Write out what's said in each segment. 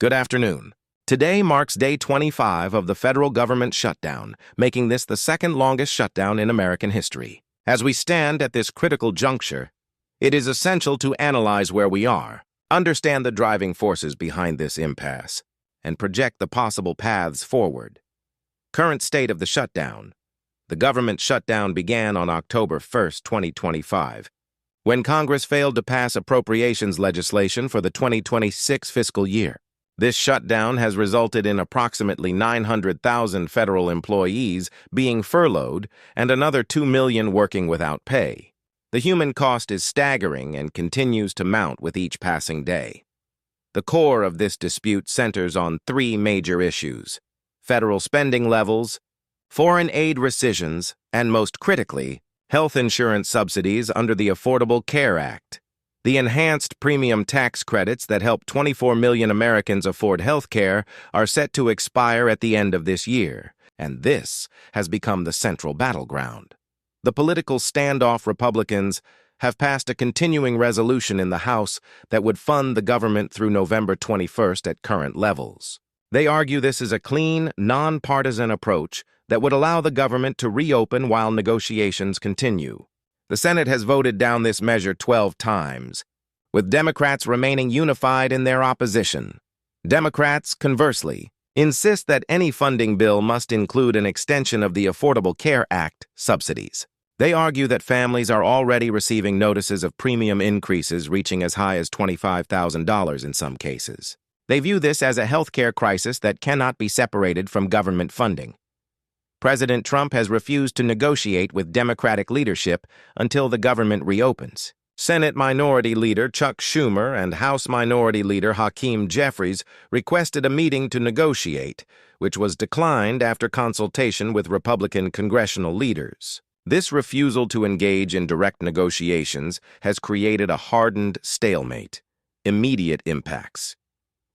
Good afternoon. Today marks day 25 of the federal government shutdown, making this the second longest shutdown in American history. As we stand at this critical juncture, it is essential to analyze where we are, understand the driving forces behind this impasse, and project the possible paths forward. Current state of the shutdown. The government shutdown began on October 1, 2025, when Congress failed to pass appropriations legislation for the 2026 fiscal year. This shutdown has resulted in approximately 900,000 federal employees being furloughed and another 2 million working without pay. The human cost is staggering and continues to mount with each passing day. The core of this dispute centers on three major issues: federal spending levels, foreign aid rescissions, and most critically, health insurance subsidies under the Affordable Care Act. The enhanced premium tax credits that help 24 million Americans afford health care are set to expire at the end of this year, and this has become the central battleground. The political standoff Republicans have passed a continuing resolution in the House that would fund the government through November 21st at current levels. They argue this is a clean, nonpartisan approach that would allow the government to reopen while negotiations continue. The Senate has voted down this measure 12 times, with Democrats remaining unified in their opposition. Democrats, conversely, insist that any funding bill must include an extension of the Affordable Care Act subsidies. They argue that families are already receiving notices of premium increases reaching as high as $25,000 in some cases. They view this as a healthcare crisis that cannot be separated from government funding. President Trump has refused to negotiate with Democratic leadership until the government reopens. Senate Minority Leader Chuck Schumer and House Minority Leader Hakeem Jeffries requested a meeting to negotiate, which was declined after consultation with Republican congressional leaders. This refusal to engage in direct negotiations has created a hardened stalemate. Immediate impacts.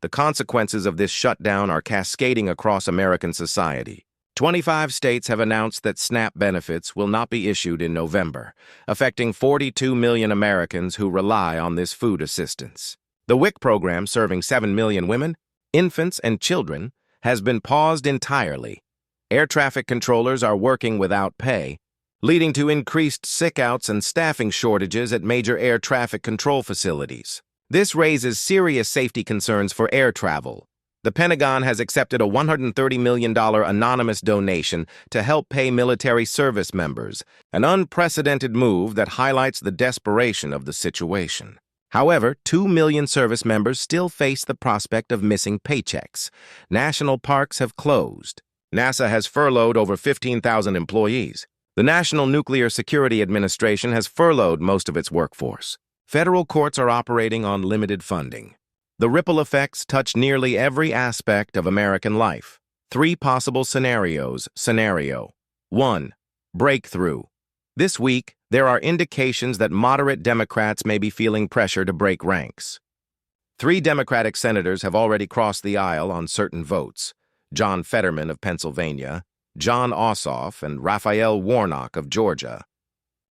The consequences of this shutdown are cascading across American society. 25 states have announced that SNAP benefits will not be issued in November, affecting 42 million Americans who rely on this food assistance. The WIC program, serving 7 million women, infants, and children, has been paused entirely. Air traffic controllers are working without pay, leading to increased sickouts and staffing shortages at major air traffic control facilities. This raises serious safety concerns for air travel. The Pentagon has accepted a $130 million anonymous donation to help pay military service members, an unprecedented move that highlights the desperation of the situation. However, 2 million service members still face the prospect of missing paychecks. National parks have closed. NASA has furloughed over 15,000 employees. The National Nuclear Security Administration has furloughed most of its workforce. Federal courts are operating on limited funding. The ripple effects touch nearly every aspect of American life. Three possible scenarios. Scenario 1. Breakthrough. This week, there are indications that moderate Democrats may be feeling pressure to break ranks. 3 Democratic senators have already crossed the aisle on certain votes: John Fetterman of Pennsylvania, Jon Ossoff, and Raphael Warnock of Georgia.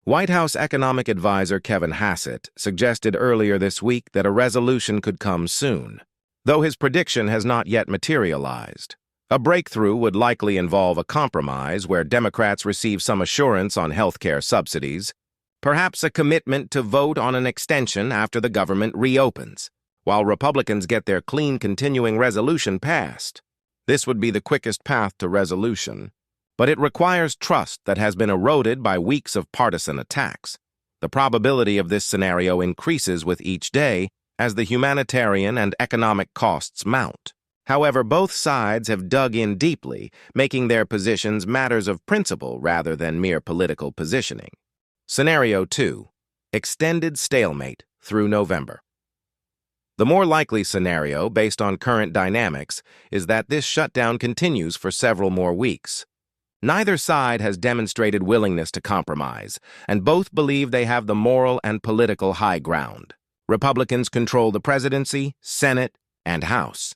White House economic advisor Kevin Hassett suggested earlier this week that a resolution could come soon, though his prediction has not yet materialized. A breakthrough would likely involve a compromise where Democrats receive some assurance on health care subsidies, perhaps a commitment to vote on an extension after the government reopens, while Republicans get their clean continuing resolution passed. This would be the quickest path to resolution, but it requires trust that has been eroded by weeks of partisan attacks. The probability of this scenario increases with each day as the humanitarian and economic costs mount. However, both sides have dug in deeply, making their positions matters of principle rather than mere political positioning. Scenario 2. Extended stalemate through November. The more likely scenario, based on current dynamics, is that this shutdown continues for several more weeks. Neither side has demonstrated willingness to compromise, and both believe they have the moral and political high ground. Republicans control the presidency, Senate, and House.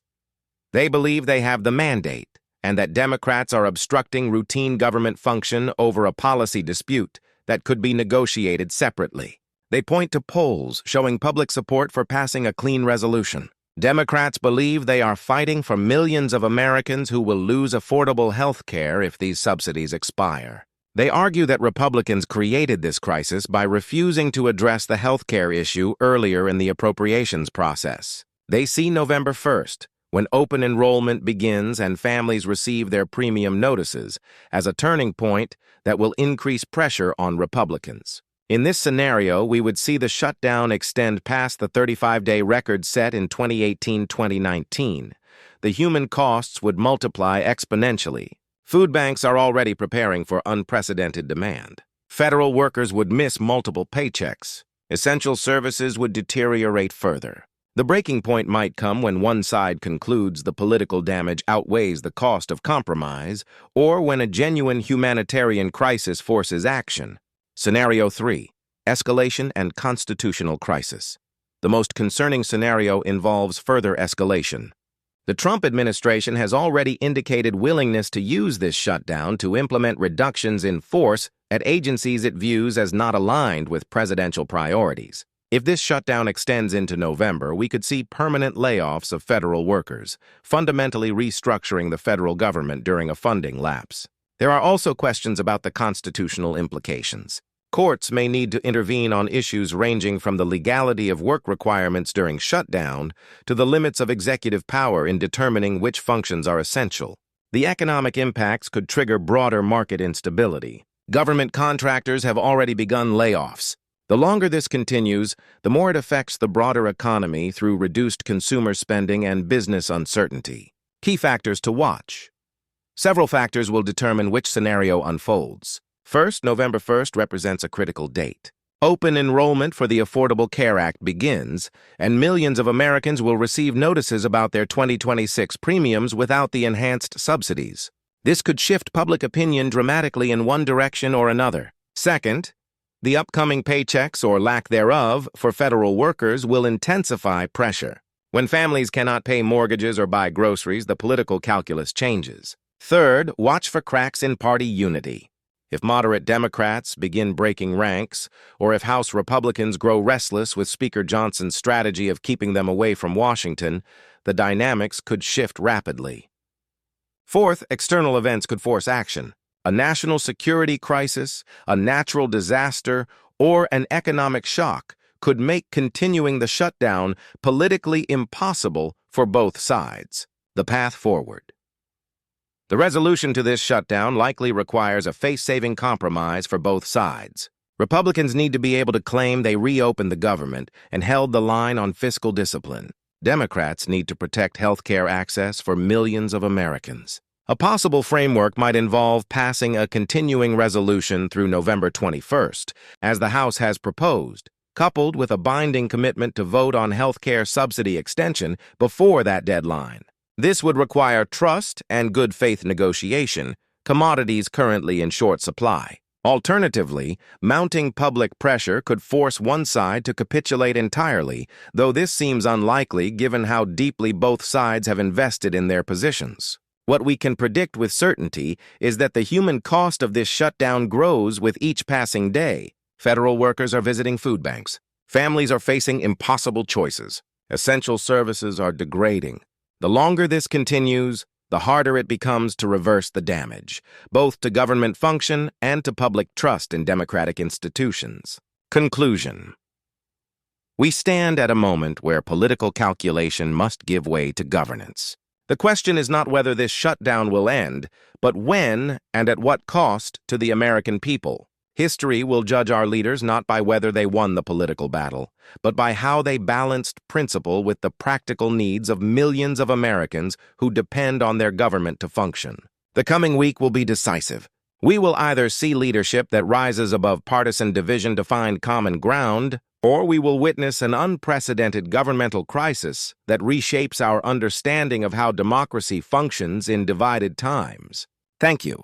They believe they have the mandate, and that Democrats are obstructing routine government function over a policy dispute that could be negotiated separately. They point to polls showing public support for passing a clean resolution. Democrats believe they are fighting for millions of Americans who will lose affordable health care if these subsidies expire. They argue that Republicans created this crisis by refusing to address the health care issue earlier in the appropriations process. They see November 1st, when open enrollment begins and families receive their premium notices, as a turning point that will increase pressure on Republicans. In this scenario, we would see the shutdown extend past the 35-day record set in 2018-2019. The human costs would multiply exponentially. Food banks are already preparing for unprecedented demand. Federal workers would miss multiple paychecks. Essential services would deteriorate further. The breaking point might come when one side concludes the political damage outweighs the cost of compromise, or when a genuine humanitarian crisis forces action. Scenario 3. Escalation and constitutional crisis. The most concerning scenario involves further escalation. The Trump administration has already indicated willingness to use this shutdown to implement reductions in force at agencies it views as not aligned with presidential priorities. If this shutdown extends into November, we could see permanent layoffs of federal workers, fundamentally restructuring the federal government during a funding lapse. There are also questions about the constitutional implications. Courts may need to intervene on issues ranging from the legality of work requirements during shutdown to the limits of executive power in determining which functions are essential. The economic impacts could trigger broader market instability. Government contractors have already begun layoffs. The longer this continues, the more it affects the broader economy through reduced consumer spending and business uncertainty. Key factors to watch. Several factors will determine which scenario unfolds. First, November 1st represents a critical date. Open enrollment for the Affordable Care Act begins, and millions of Americans will receive notices about their 2026 premiums without the enhanced subsidies. This could shift public opinion dramatically in one direction or another. Second, the upcoming paychecks or lack thereof for federal workers will intensify pressure. When families cannot pay mortgages or buy groceries, the political calculus changes. Third, watch for cracks in party unity. If moderate Democrats begin breaking ranks, or if House Republicans grow restless with Speaker Johnson's strategy of keeping them away from Washington, the dynamics could shift rapidly. Fourth, external events could force action. A national security crisis, a natural disaster, or an economic shock could make continuing the shutdown politically impossible for both sides. The path forward. The resolution to this shutdown likely requires a face-saving compromise for both sides. Republicans need to be able to claim they reopened the government and held the line on fiscal discipline. Democrats need to protect health care access for millions of Americans. A possible framework might involve passing a continuing resolution through November 21st, as the House has proposed, coupled with a binding commitment to vote on health care subsidy extension before that deadline. This would require trust and good faith negotiation, commodities currently in short supply. Alternatively, mounting public pressure could force one side to capitulate entirely, though this seems unlikely given how deeply both sides have invested in their positions. What we can predict with certainty is that the human cost of this shutdown grows with each passing day. Federal workers are visiting food banks. Families are facing impossible choices. Essential services are degrading. The longer this continues, the harder it becomes to reverse the damage, both to government function and to public trust in democratic institutions. Conclusion. We stand at a moment where political calculation must give way to governance. The question is not whether this shutdown will end, but when and at what cost to the American people. History will judge our leaders not by whether they won the political battle, but by how they balanced principle with the practical needs of millions of Americans who depend on their government to function. The coming week will be decisive. We will either see leadership that rises above partisan division to find common ground, or we will witness an unprecedented governmental crisis that reshapes our understanding of how democracy functions in divided times. Thank you.